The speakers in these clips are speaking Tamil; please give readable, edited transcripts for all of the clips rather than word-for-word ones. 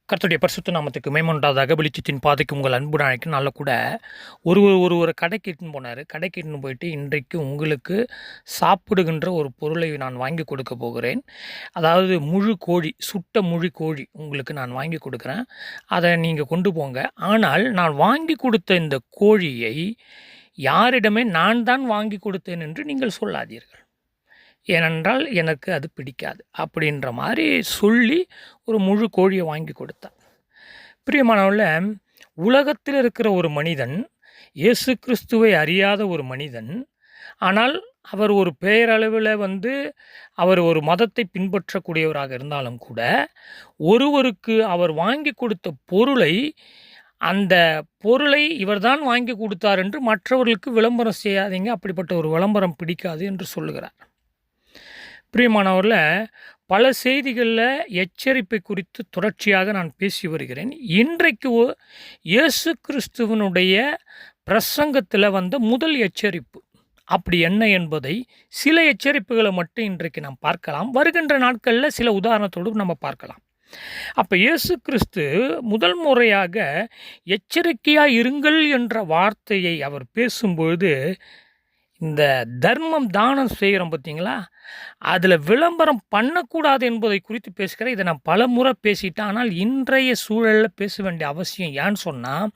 கர்த்தருடைய பரிசுத்த நாமத்துக்கு மேம்படாதாக வெளிச்சத்தின் பாதைக்கு உங்கள் அன்பு நாளைக்கு நல்ல கூட ஒரு கடைக்கு இட்டுன்னு போனார். கடைக்கு இட்டுன்னு போயிட்டு, இன்றைக்கு உங்களுக்கு சாப்பிடுகின்ற ஒரு பொருளை நான் வாங்கி கொடுக்க போகிறேன். அதாவது முழு கோழி, சுட்ட முழு கோழி உங்களுக்கு நான் வாங்கி கொடுக்குறேன். அதை நீங்கள் கொண்டு போங்க. ஆனால் நான் வாங்கி கொடுத்த இந்த கோழியை யாரிடமே நான் தான் வாங்கி கொடுத்தேன் என்று நீங்கள் சொல்லாதீர்கள். ஏனென்றால் எனக்கு அது பிடிக்காது அப்படின்ற மாதிரி சொல்லி ஒரு முழு கோழியை வாங்கி கொடுத்தார். பிரியமானவர்களே, உலகத்தில் இருக்கிற ஒரு மனிதன், இயேசு கிறிஸ்துவை அறியாத ஒரு மனிதன், ஆனால் அவர் ஒரு பெயரளவில் அவர் ஒரு மதத்தை பின்பற்றக்கூடியவராக இருந்தாலும் கூட, ஒருவருக்கு அவர் வாங்கி கொடுத்த பொருளை, அந்த பொருளை இவர்தான் வாங்கி கொடுத்தார் என்று மற்றவர்களுக்கு விளம்பரம் செய்யாதீங்க, அப்படிப்பட்ட ஒரு விளம்பரம் பிடிக்காது என்று சொல்லுகிறார். பிரியமானவர்களே, பல செய்திகளில் எச்சரிப்பை குறித்து தொடர்ச்சியாக நான் பேசி வருகிறேன். இன்றைக்கு இயேசு கிறிஸ்துவனுடைய பிரசங்கத்தில் வந்த முதல் எச்சரிப்பு அப்படி என்ன என்பதை, சில எச்சரிப்புகளை மட்டும் இன்றைக்கு நாம் பார்க்கலாம். வருகின்ற நாட்களில் சில உதாரணத்தோடு நம்ம பார்க்கலாம். அப்போ இயேசு கிறிஸ்து முதல் முறையாக எச்சரிக்கையாக இருங்கள் என்ற வார்த்தையை அவர் பேசும்பொழுது, இந்த தர்மம் தானம் செய்கிறோம் பார்த்தீங்களா, அதில் விளம்பரம் பண்ணக்கூடாது என்பதை குறித்து பேசுகிறேன். இதை நான் பல முறை பேசிட்டேன். ஆனால் இன்றைய சூழலில் பேச வேண்டிய அவசியம் ஏன்னு சொன்னால்,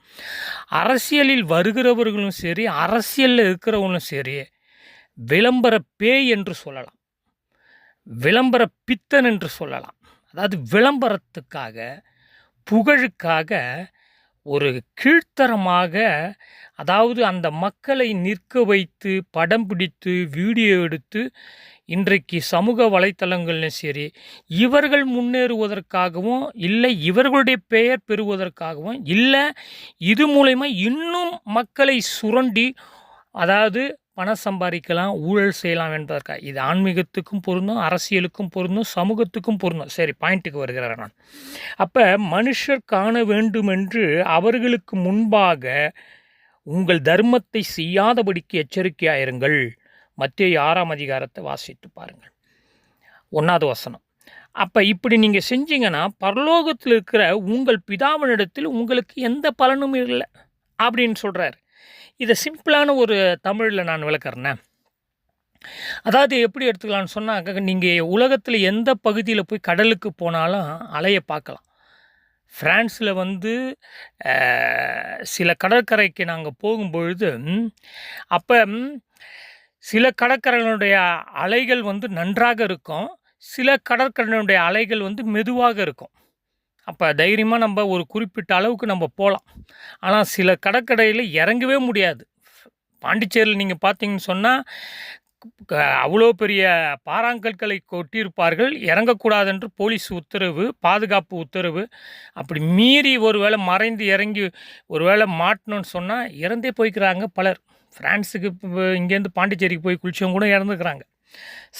அரசியலில் வருகிறவர்களும் சரி, அரசியலில் இருக்கிறவங்களும் சரி, விளம்பர பேய் என்று சொல்லலாம், விளம்பர பித்தன் என்று சொல்லலாம். அதாவது விளம்பரத்துக்காக, புகழுக்காக ஒரு கீழ்த்தரமாக, அதாவது அந்த மக்களை நிற்க வைத்து படம் பிடித்து வீடியோ எடுத்து இன்றைக்கு சமூக வலைத்தளங்கள்லையும் சரி, இவர்கள் முன்னேறுவதற்காகவும், இல்லை இவர்களுடைய பெயர் பெறுவதற்காகவும், இல்லை இது மூலயமா இன்னும் மக்களை சுரண்டி, அதாவது பணம் சம்பாதிக்கலாம், ஊழல் செய்யலாம் என்பதற்காக. இது ஆன்மீகத்துக்கும் பொருந்தும், அரசியலுக்கும் பொருந்தும், சமூகத்துக்கும் பொருந்தும். சரி, பாயிண்ட்டுக்கு வருகிறேன் நான். அப்போ மனுஷர் காண வேண்டுமென்று அவர்களுக்கு முன்பாக உங்கள் தர்மத்தை செய்யாதபடிக்கு எச்சரிக்கையாயிருங்கள். மத்தேயு 6ஆம் அதிகாரத்தை வாசித்து பாருங்கள், 1வது வசனம். அப்போ இப்படி நீங்கள் செஞ்சீங்கன்னா பரலோகத்தில் இருக்கிற உங்கள் பிதாவினிடத்தில் உங்களுக்கு எந்த பலனும் இல்லை அப்படின்னு சொல்கிறார். இதை சிம்பிளான ஒரு தமிழில் நான் விளக்குறேன்னே. அதாவது எப்படி எடுத்துக்கலான்னு சொன்னாக்க, நீங்கள் உலகத்தில் எந்த பகுதியில் போய் கடலுக்கு போனாலும் அலையை பார்க்கலாம். ஃப்ரான்ஸில் சில கடற்கரைக்கு நாங்கள் போகும்பொழுது, அப்போ சில கடற்கரைகளுடைய அலைகள் நன்றாக இருக்கும், சில கடற்கரையினுடைய அலைகள் மெதுவாக இருக்கும். அப்போ தைரியமாக நம்ம ஒரு குறிப்பிட்ட அளவுக்கு நம்ம போகலாம். ஆனால் சில கடற்கரையில் இறங்கவே முடியாது. பாண்டிச்சேரியில் நீங்கள் பார்த்தீங்கன்னு சொன்னால், அவ்வளோ பெரிய பாறாங்கற்களை கொட்டியிருப்பார்கள். இறங்கக்கூடாது என்று போலீஸ் உத்தரவு, பாதுகாப்பு உத்தரவு. அப்படி மீறி ஒரு வேளை மறைந்து இறங்கி ஒரு வேளை மாட்டணும்னு சொன்னால் இறந்தே போய்க்கிறாங்க பலர். ஃப்ரான்ஸுக்கு இங்கேருந்து பாண்டிச்சேரிக்கு போய் குளிச்சவங்க கூட இறந்துக்கிறாங்க.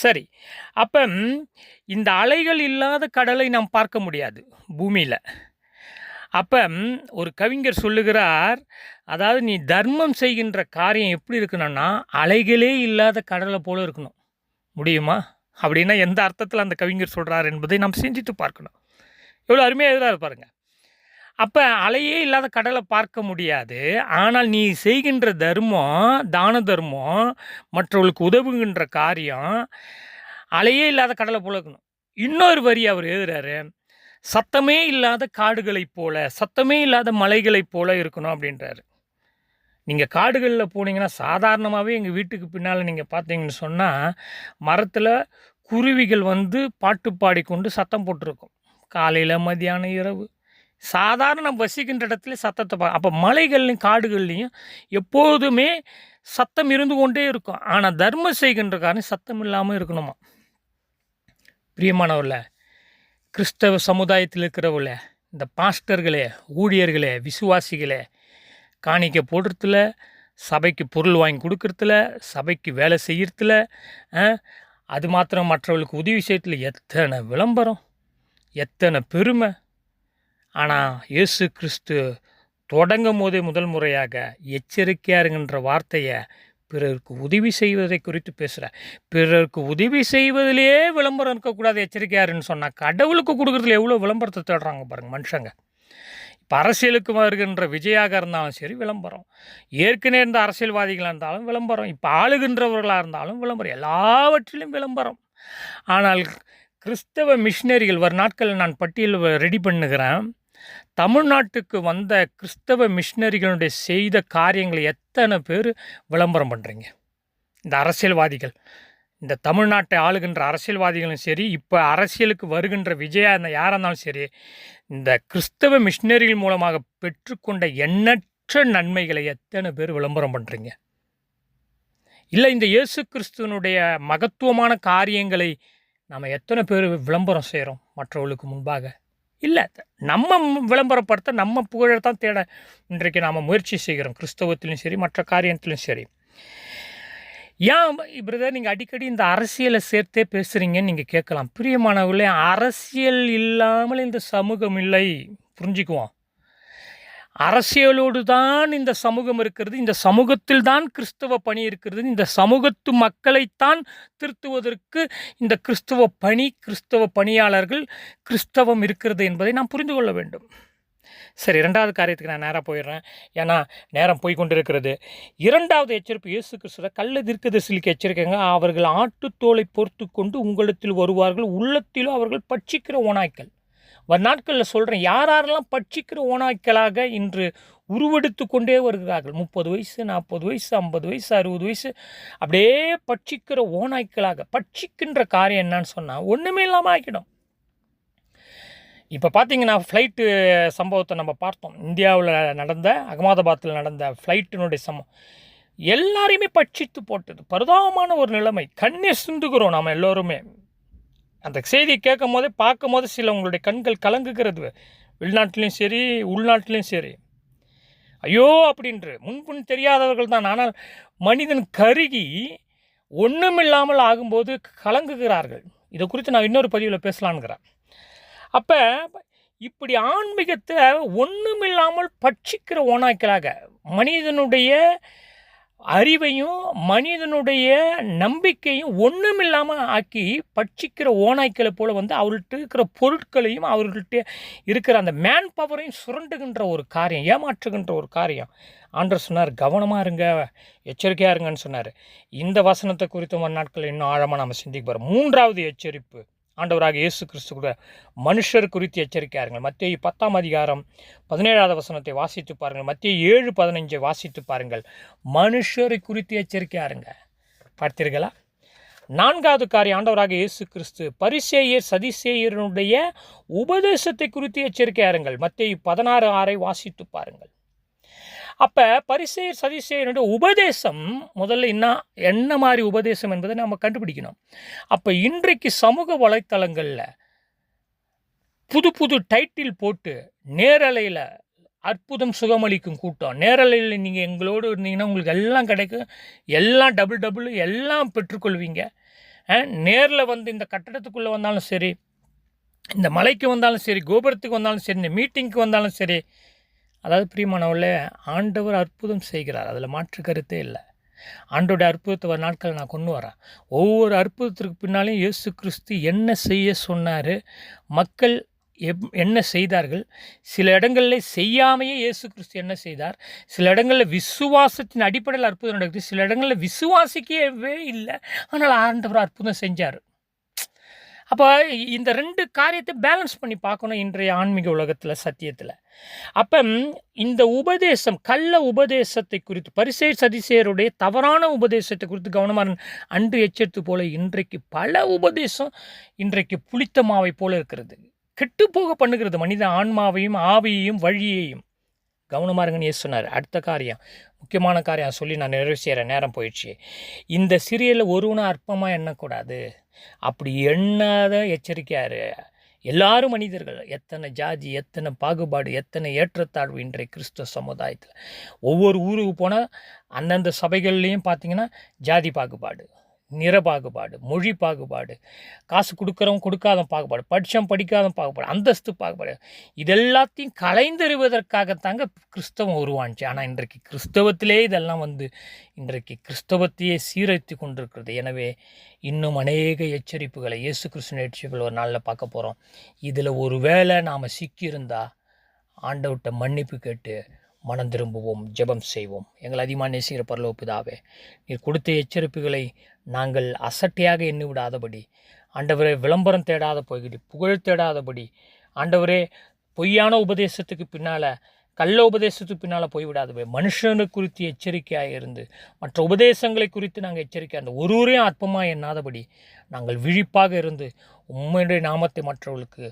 சரி, அப்போ இந்த அலைகள் இல்லாத கடலை நாம் பார்க்க முடியாது பூமியில். அப்போ ஒரு கவிஞர் சொல்லுகிறார், அதாவது நீ தர்மம் செய்கின்ற காரியம் எப்படி இருக்கணும்னா, அலைகளே இல்லாத கடலை போல இருக்கணும். முடியுமா? அப்படின்னா எந்த அர்த்தத்தில் அந்த கவிஞர் சொல்கிறார் என்பதை நாம் சிந்தித்து பார்க்கணும். எவ்வளோ அருமையாக எழுதுறாரு பாருங்க. அப்போ அலையே இல்லாத கடலை பார்க்க முடியாது. ஆனால் நீ செய்கின்ற தர்மம், தான தர்மம், மற்றவர்களுக்கு உதவுகின்ற காரியம் அலையே இல்லாத கடலை போல இருக்கணும். இன்னொரு வரி அவர் எழுதுறாரு, சத்தமே இல்லாத காடுகளைப் போல, சத்தமே இல்லாத மலைகளைப் போல இருக்கணும் அப்படின்றாரு. நீங்கள் காடுகளில் போனீங்கன்னா, சாதாரணமாகவே எங்கள் வீட்டுக்கு பின்னால் நீங்கள் பார்த்தீங்கன்னு சொன்னால், மரத்தில் குருவிகள் பாட்டு பாடிக்கொண்டு சத்தம் போட்டிருக்கும். காலையில், மதியானம், இரவு. சாதாரண நம்ம வசிக்கின்ற இடத்துல சத்தத்தை அப்போ மலைகள்லையும் காடுகள்லையும் எப்போதுமே சத்தம் இருந்து கொண்டே இருக்கும். ஆனால் தர்மம் செய்கின்ற காரணம் சத்தம் இல்லாமல் இருக்கணுமா? பிரியமானவர்கள, கிறிஸ்தவ சமுதாயத்தில் இருக்கிறவங்கள, இந்த பாஸ்டர்களே, ஊழியர்களே, விசுவாசிகளே, காணிக்கை போடுறதுல, சபைக்கு பொருள் வாங்கி கொடுக்கறதுல, சபைக்கு வேலை செய்யறதுல, அது மாத்திரம் மற்றவர்களுக்கு உதவி செய்யறதுல எத்தனை விளம்பரம், எத்தனை பெருமை. ஆனால் இயேசு கிறிஸ்து தொடங்கும் போதே முதல் முறையாக எச்சரிக்கையாக இருக்கின்ற வார்த்தையை பிறருக்கு உதவி செய்வதை குறித்து பேசுகிறேன். பிறருக்கு உதவி செய்வதிலேயே விளம்பரம் இருக்கக்கூடாது, எச்சரிக்கையாருன்னு சொன்னால் கடவுளுக்கு கொடுக்குறதுல எவ்வளோ விளம்பரத்தை தேடுறாங்க பாருங்கள் மனுஷங்க. இப்போ அரசியலுக்கு வருகின்ற விஜயாக இருந்தாலும் சரி விளம்பரம், ஏற்கனவே இருந்த அரசியல்வாதிகளாக இருந்தாலும் விளம்பரம், இப்போ ஆளுகின்றவர்களாக இருந்தாலும் விளம்பரம், எல்லாவற்றிலும் விளம்பரம். ஆனால் கிறிஸ்தவ மிஷினரிகள் வரும் நாட்களில் நான் பட்டியல் ரெடி பண்ணுகிறேன். தமிழ்நாட்டுக்கு வந்த கிறிஸ்தவ மிஷினரிகளுடைய செய்த காரியங்களை எத்தனை பேர் விளம்பரம் பண்ணுறீங்க? இந்த அரசியல்வாதிகள், இந்த தமிழ்நாட்டை ஆளுகின்ற அரசியல்வாதிகளும் சரி, இப்போ அரசியலுக்கு வருகின்ற விஜயா யாராக இருந்தாலும் சரி, இந்த கிறிஸ்தவ மிஷினரிகள் மூலமாக பெற்றுக்கொண்ட எண்ணற்ற நன்மைகளை எத்தனை பேர் விளம்பரம் பண்ணுறீங்க? இல்லை இந்த இயேசு கிறிஸ்துவனுடைய மகத்துவமான காரியங்களை நாம் எத்தனை பேர் விளம்பரம் செய்கிறோம் மற்றவர்களுக்கு முன்பாக? இல்லை, நம்ம விளம்பரப்படுத்த நம்ம புகழத்தான் தேட இன்றைக்கு நாம் முயற்சி செய்கிறோம், கிறிஸ்தவத்திலும் சரி மற்ற காரியத்திலும் சரி. ஏன் பிரதர் நீங்கள் அடிக்கடி இந்த அரசியலை சேர்த்தே பேசுகிறீங்கன்னு நீங்கள் கேட்கலாம். பிரியமானவர்களே, அரசியல் இல்லாமல் இந்த சமூகம் இல்லை, புரிஞ்சுக்குவோம். அரசியலோடு தான் இந்த சமூகம் இருக்கிறது, இந்த சமூகத்தில் தான் கிறிஸ்தவ பணி இருக்கிறது, இந்த சமூகத்து மக்களைத்தான் திருத்துவதற்கு இந்த கிறிஸ்தவ பணி, கிறிஸ்தவ பணியாளர்கள், கிறிஸ்தவம் இருக்கிறது என்பதை நாம் புரிந்து கொள்ள வேண்டும். சரி, இரண்டாவது காரியத்துக்கு நான் நேராக போயிடுறேன், ஏன்னா நேரம் போய்கொண்டிருக்கிறது. இரண்டாவது எச்சரிப்பு இயேசு கிறிஸ்துவ கள்ள தீர்க்கதரிசிகளுக்கு எச்சரிக்கைங்க. அவர்கள் ஆட்டுத்தோலை பொறுத்து கொண்டு உங்களிடத்தில் வருவார்கள், உள்ளத்திலோ அவர்கள் பட்சிக்கிற ஓநாய்க்கள். நாட்களில் சொல்கிறேன், யாரெல்லாம் பட்சிக்கிற ஓநாய்க்களாக இன்று உருவெடுத்து கொண்டே வருகிறார்கள். 30 வயசு, 40 வயசு, 50 வயசு, 60 வயசு, அப்படியே பட்சிக்கிற ஓநாய்க்களாக. பட்சிக்கின்ற காரியம் என்னன்னு சொன்னால் ஒன்றுமே இல்லாமல் ஆக்கிடும். இப்போ பார்த்தீங்கன்னா ஃப்ளைட்டு சம்பவத்தை நம்ம பார்த்தோம். இந்தியாவில் நடந்த, அகமதாபாத்தில் நடந்த ஃப்ளைட்டினுடைய சம்பவம் எல்லாரையுமே பட்சித்து போட்டது. பரிதாபமான ஒரு நிலைமை. கண்ணே சிந்துகிறோம் நாம் எல்லோருமே. அந்த செய்தியை கேட்கும் போதே பார்க்கும் போது சில உங்களுடைய கண்கள் கலங்குகிறது. வெளிநாட்டிலையும் சரி உள்நாட்டிலையும் சரி, ஐயோ அப்படின்று முன்பின் தெரியாதவர்கள் தான். ஆனால் மனிதன் கருகி ஒன்றுமில்லாமல் ஆகும்போது கலங்குகிறார்கள். இதை குறித்து நான் இன்னொரு பதிவில் பேசலான்ங்கிறேன். அப்போ இப்படி ஆன்மீகத்தை ஒன்றுமில்லாமல் பட்சிக்கிற ஓநாய்க்களாக, மனிதனுடைய அறிவையும் மனிதனுடைய நம்பிக்கையும் ஒன்றுமில்லாமல் ஆக்கி பட்சிக்கிற ஓநாய்க்களை போல் அவர்கள்ட்ட இருக்கிற பொருட்களையும் அவர்கள்ட்ட இருக்கிற அந்த மேன் பவரையும் சுரண்டுகின்ற ஒரு காரியம், ஏமாற்றுகின்ற ஒரு காரியம். ஆண்டவர் சொன்னார், கவனமாக இருங்க, எச்சரிக்கையாக இருங்கன்னு சொன்னார். இந்த வசனத்தை குறித்து ஒரு நாட்கள் இன்னும் ஆழமாக நம்ம சிந்திக்க போகிறோம். மூன்றாவது எச்சரிப்பு, ஆண்டவராக இயேசு கிறிஸ்து கூட மனுஷர் குறித்து எச்சரிக்கையாக இருங்கள். மத்தேயு 10ஆம் அதிகாரம் 17வது வசனத்தை வாசித்து பாருங்கள். மத்தேயு 7:15 வாசித்து பாருங்கள். மனுஷரை குறித்து எச்சரிக்கையாக இருங்க. பார்த்தீர்களா? நான்காவது காரியம், ஆண்டவராக இயேசு கிறிஸ்து பரிசேயர் சதிசேயருடைய உபதேசத்தை குறித்து எச்சரிக்கையாக இருங்கள். மத்தேயு 16:6 வாசித்து பாருங்கள். அப்போ பரிசேயர் சதிசேயருடைய உபதேசம் முதல்ல என்ன மாதிரி உபதேசம் என்பதை நம்ம கண்டுபிடிக்கணும். அப்போ இன்றைக்கு சமூக வலைத்தளங்களில் புது புது டைட்டில் போட்டு நேரலையில் அற்புதம் சுகமளிக்கும் கூட்டம், நேரலையில் நீங்கள் எங்களோடு இருந்தீங்கன்னா உங்களுக்கு எல்லாம் கிடைக்கும், எல்லாம் டபுள் எல்லாம் பெற்றுக்கொள்வீங்க. நேரில் வந்து இந்த கட்டடத்துக்குள்ளே வந்தாலும் சரி, இந்த மலைக்கு வந்தாலும் சரி, கோபுரத்துக்கு வந்தாலும் சரி, இந்த மீட்டிங்க்கு வந்தாலும் சரி, அதாவது பிரியமானவர்களே, ஆண்டவர் அற்புதம் செய்கிறார், அதில் மாற்று கருத்தே இல்லை. ஆண்டோட அற்புதத்தை ஒரு நாட்கள் நான் கொண்டு வரேன். ஒவ்வொரு அற்புதத்திற்கு பின்னாலையும் இயேசு கிறிஸ்து என்ன செய்ய சொன்னார், மக்கள் என்ன செய்தார்கள், சில இடங்களில் செய்யாமையே இயேசு கிறிஸ்து என்ன செய்தார், சில இடங்களில் விசுவாசத்தின் அடிப்படையில் அற்புதம் நடக்குது, சில இடங்களில் விசுவாசிக்கவே இல்லை, ஆனால் ஆண்டவர் அற்புதம் செஞ்சார். அப்போ இந்த ரெண்டு காரியத்தை பேலன்ஸ் பண்ணி பார்க்கணும் இன்றைய ஆன்மீக உலகத்தில், சத்தியத்தில். அப்போ இந்த உபதேசம், கள்ள உபதேசத்தை குறித்து, பரிசேயர் சதிசேயருடைய தவறான உபதேசத்தை குறித்து கவனமாக அன்று எச்சரித்து போல இன்றைக்கு பல உபதேசம் இன்றைக்கு புளித்த மாவை போல இருக்கிறது, கெட்டுப்போக பண்ணுகிறது மனித ஆன்மாவையும் ஆவியையும் வழியையும். கவனமாக இருங்கன்னு இயேசு சொன்னார். அடுத்த காரியம், முக்கியமான காரியம் சொல்லி நான் நிறைவு செய்கிற நேரம் போயிடுச்சு. இந்த சீரியலில் ஒருவனும் அற்பமாக எண்ணக்கூடாது. அப்படி எண்ணாத எச்சரிக்கையாரு. எல்லாரும் மனிதர்கள். எத்தனை ஜாதி, எத்தனை பாகுபாடு, எத்தனை ஏற்றத்தாழ்வு இன்றைய கிறிஸ்தவ சமுதாயத்தில். ஒவ்வொரு ஊருக்கு போனால் அந்தந்த சபைகள்லேயும் பார்த்திங்கன்னா ஜாதி பாகுபாடு, நிற பாகுபாடு, மொழி பாகுபாடு, காசு கொடுக்குறவன் கொடுக்காதவன் பாகுபாடு, படித்தவன் படிக்காதவன் பாகுபாடு, அந்தஸ்து பாகுபாடு, இதெல்லாத்தையும் கலைந்தெறிவதற்காகத்தாங்க கிறிஸ்தவம் உருவானுச்சு. ஆனால் இன்றைக்கு கிறிஸ்தவத்திலே இதெல்லாம் இன்றைக்கு கிறிஸ்தவத்தையே சீரழித்து கொண்டிருக்கிறது. எனவே இன்னும் அநேக எச்சரிப்புகளை இயேசு கிறிஸ்து எச்சரிப்புகள் ஒரு நாளில் பார்க்க போகிறோம். இதில் ஒரு வேளை நாம் சிக்கியிருந்தால் ஆண்டவர்கிட்ட மன்னிப்பு கேட்டு மனம் திரும்புவோம், ஜெபம் செய்வோம். எங்கள் அதிகமாக நேசிக்கிற பரலோக பிதாவே, நீர் கொடுத்த எச்சரிப்புகளை நாங்கள் அசட்டையாக எண்ணி விடாதபடி, ஆண்டவரே விளம்பரம் தேடாத போய்கிட்டு புகழ் தேடாதபடி, ஆண்டவரே பொய்யான உபதேசத்துக்கு பின்னால் கள்ள உபதேசத்துக்கு பின்னால் போய்விடாதபடி, மனுஷனை குறித்து எச்சரிக்கையாக இருந்து மற்ற உபதேசங்களை குறித்து நாங்கள் எச்சரிக்கையாக இருந்து ஒருவரையும் அற்பமாக எண்ணாதபடி நாங்கள் விழிப்பாக இருந்து உம்முடைய நாமத்தை மற்றவர்களுக்கு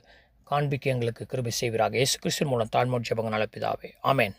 காண்பிக்க எங்களுக்கு கிருபை செய்வீராக. இயேசு கிறிஸ்துவின் மூலம் தாழ்மை ஜெபங்கள் நல்ல பிதாவே, ஆமென்.